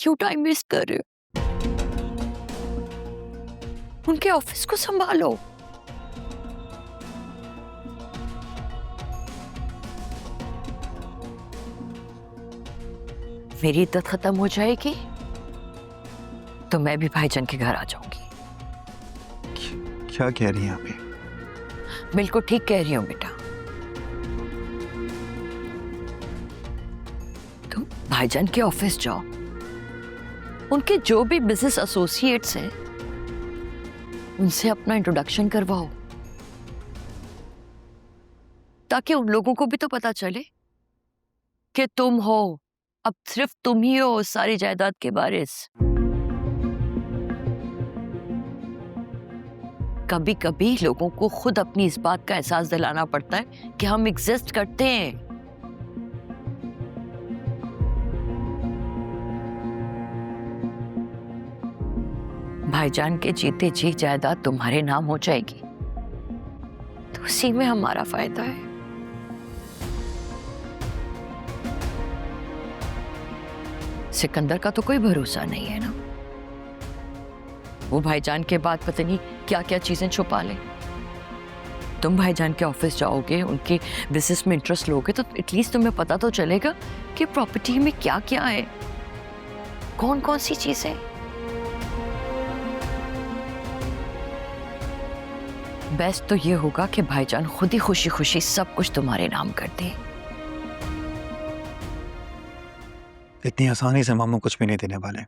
क्यों time waste कर रहे हो? उनके ऑफिस को संभालो। मेरी इद्दत खत्म हो जाएगी तो मैं भी भाईजान के घर आ जाऊंगी। क्या कह रही हैं आप? बिल्कुल ठीक कह रही हूँ बेटा। तुम भाईजान के ऑफिस जाओ, उनके जो भी बिजनेस एसोसिएट्स हैं उनसे अपना इंट्रोडक्शन करवाओ, ताकि उन लोगों को भी तो पता चले कि तुम हो, अब सिर्फ तुम ही हो उस सारी जायदाद के वारिस। कभी कभी लोगों को खुद अपनी इस बात का एहसास दिलाना पड़ता है कि हम एग्जिस्ट करते हैं। भाईजान के जीते जी जायदाद तुम्हारे नाम हो जाएगी तो उसी में हमारा फायदा है। सिकंदर का तो कोई भरोसा नहीं है ना, वो भाईजान के बाद पता नहीं क्या क्या चीजें छुपा ले। तुम भाईजान के ऑफिस जाओगे, उनके बिजनेस में इंटरेस्ट लोगे तो एटलीस्ट तुम्हें पता तो चलेगा कि प्रॉपर्टी में क्या क्या है, कौन कौन सी चीजें। बेस्ट तो ये होगा कि भाईजान खुद ही खुशी खुशी सब कुछ तुम्हारे नाम कर दे। इतनी आसानी से मामू कुछ भी नहीं देने वाले।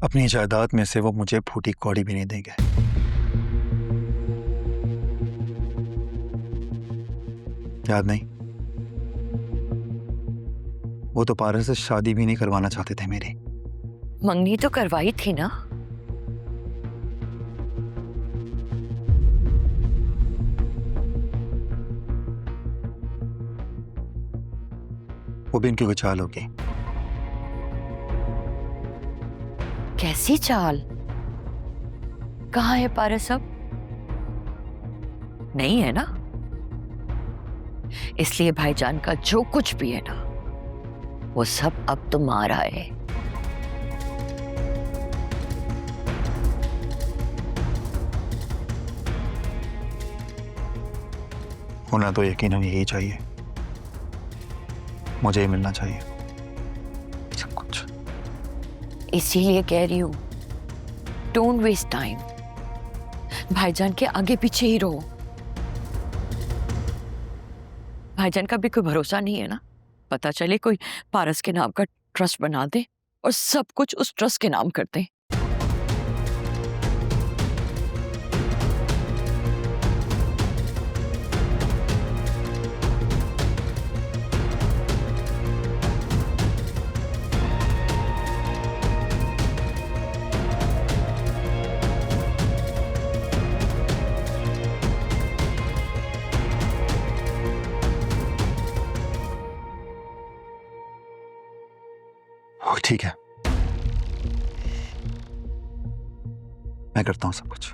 अपनी जायदाद में से वो मुझे फूटी कौड़ी भी नहीं देंगे। याद नहीं? वो तो पारस से शादी भी नहीं करवाना चाहते थे मेरी। मंगनी तो करवाई थी ना। वो भी इनकी कोई चाल होगी। कैसी चाल? कहाँ है पारस अब? नहीं है ना, इसलिए भाईजान का जो कुछ भी है ना वो सब अब तुम्हारा है। होना तो यकीनन यही चाहिए, मुझे ही मिलना चाहिए सब कुछ। इसीलिए कह रही हूं, डोंट वेस्ट टाइम, भाईजान के आगे पीछे ही रहो। भाईजान का भी कोई भरोसा नहीं है ना, पता चले कोई पारस के नाम का ट्रस्ट बना दे और सब कुछ उस ट्रस्ट के नाम कर दे। ठीक है, मैं करता हूं सब कुछ।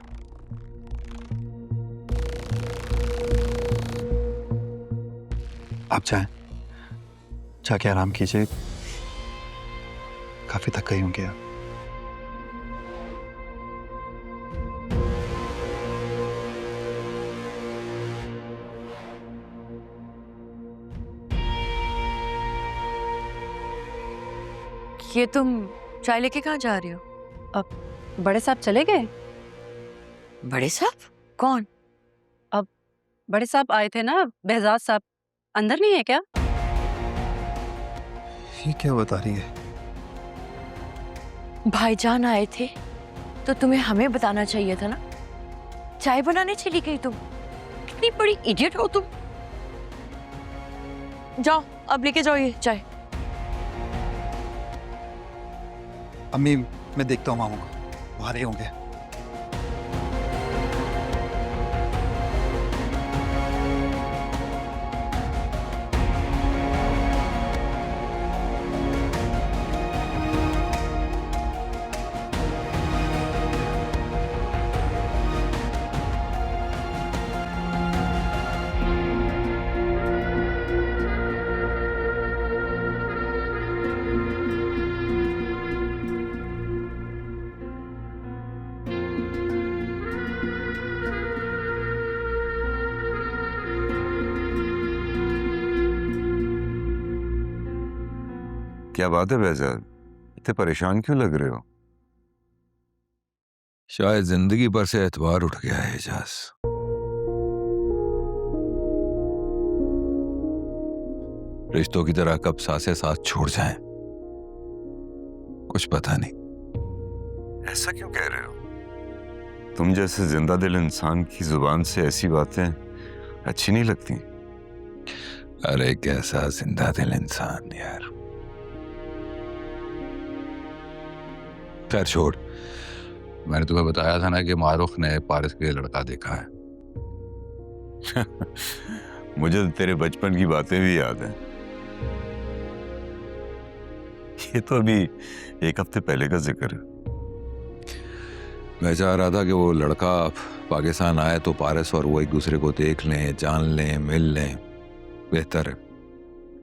आप चाहें जाके आराम कीजिए, काफी थक गई होंगी आप। ये तुम चाय लेके कहाँ जा रही हो? अब बड़े साहब चले गए? बड़े साहब? कौन? अब बड़े साहब आए थे ना, बहजाद साहब, अंदर नहीं है क्या? ये क्या बता रही है? भाईजान आए थे तो तुम्हें हमें बताना चाहिए था ना। चाय बनाने चली गई तुम, कितनी बड़ी इडियट हो तुम। जाओ अब लेके जाओ ये चाय। अम्मी, मैं देखता हूँ मामू को, वो आ रहे होंगे। क्या बात है बेहजाद, इतने परेशान क्यों लग रहे हो? शायद जिंदगी पर से एतबार उठ गया है एजाज। रिश्तों की तरह कब सांसें साथ छोड़ जाएं, कुछ पता नहीं। ऐसा क्यों कह रहे हो? तुम जैसे जिंदा दिल इंसान की जुबान से ऐसी बातें अच्छी नहीं लगती। अरे कैसा जिंदा दिल इंसान यार। खैर छोड़, मैंने तुम्हें बताया था ना कि मारूख ने पारिस के लिए लड़का देखा है। मुझे तो तेरे बचपन की बातें भी याद हैं। ये तो अभी एक हफ्ते पहले का जिक्र है। मैं चाह रहा था कि वो लड़का पाकिस्तान आए तो पारिस और वो एक दूसरे को देख लें, जान लें, मिल लें, बेहतर है।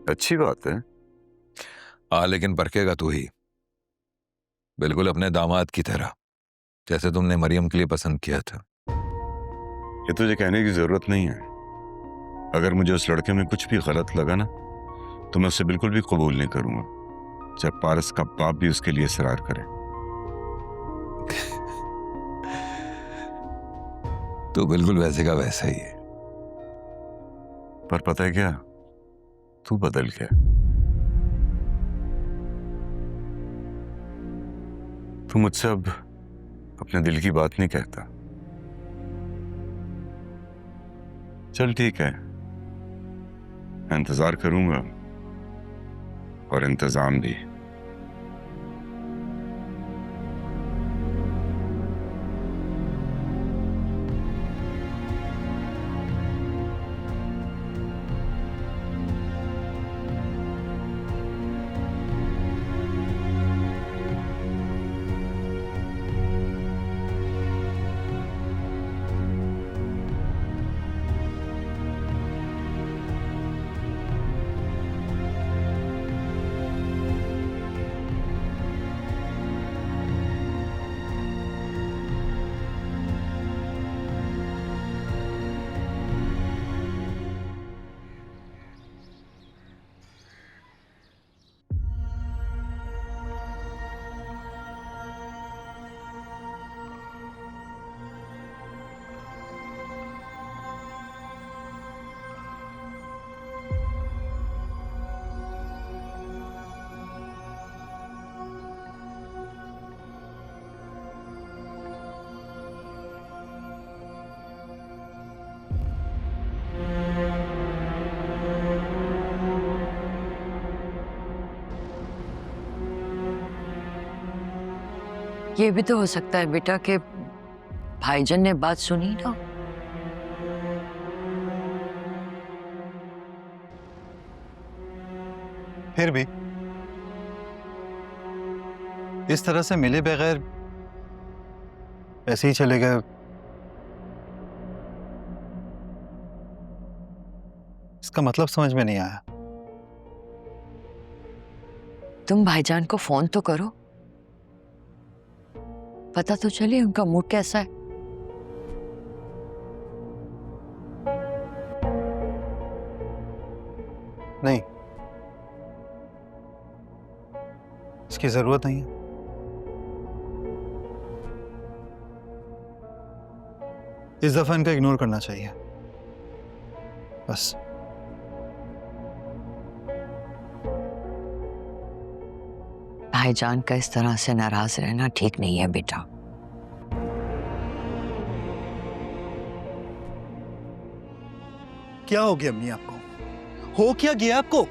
अच्छी बात है। हाँ लेकिन परखेगा तू ही, बिल्कुल अपने दामाद की तरह, जैसे तुमने मरियम के लिए पसंद किया था। ये तुझे कहने की जरूरत नहीं है। अगर मुझे उस लड़के में कुछ भी गलत लगा ना, तो मैं उसे बिल्कुल भी कबूल नहीं करूंगा, जब पारस का बाप भी उसके लिए इसरार करे। तो बिल्कुल वैसे का वैसा ही है। पर पता है क्या, तू बदल गया। तू मुझसे अब अपने दिल की बात नहीं कहता। चल ठीक है, मैं इंतजार करूंगा, और इंतजाम भी। ये भी तो हो सकता है बेटा कि भाईजान ने बात सुनी ना। फिर भी इस तरह से मिले बगैर ऐसे ही चले गए, इसका मतलब समझ में नहीं आया। तुम भाईजान को फोन तो करो, पता तो चले उनका मूड कैसा है। नहीं, इसकी जरूरत नहीं है। इस दफा इनका इग्नोर करना चाहिए बस। भाईजान का इस तरह से नाराज रहना ठीक नहीं है बेटा। क्या हो गया अम्मी आपको? हो क्या गया आपको?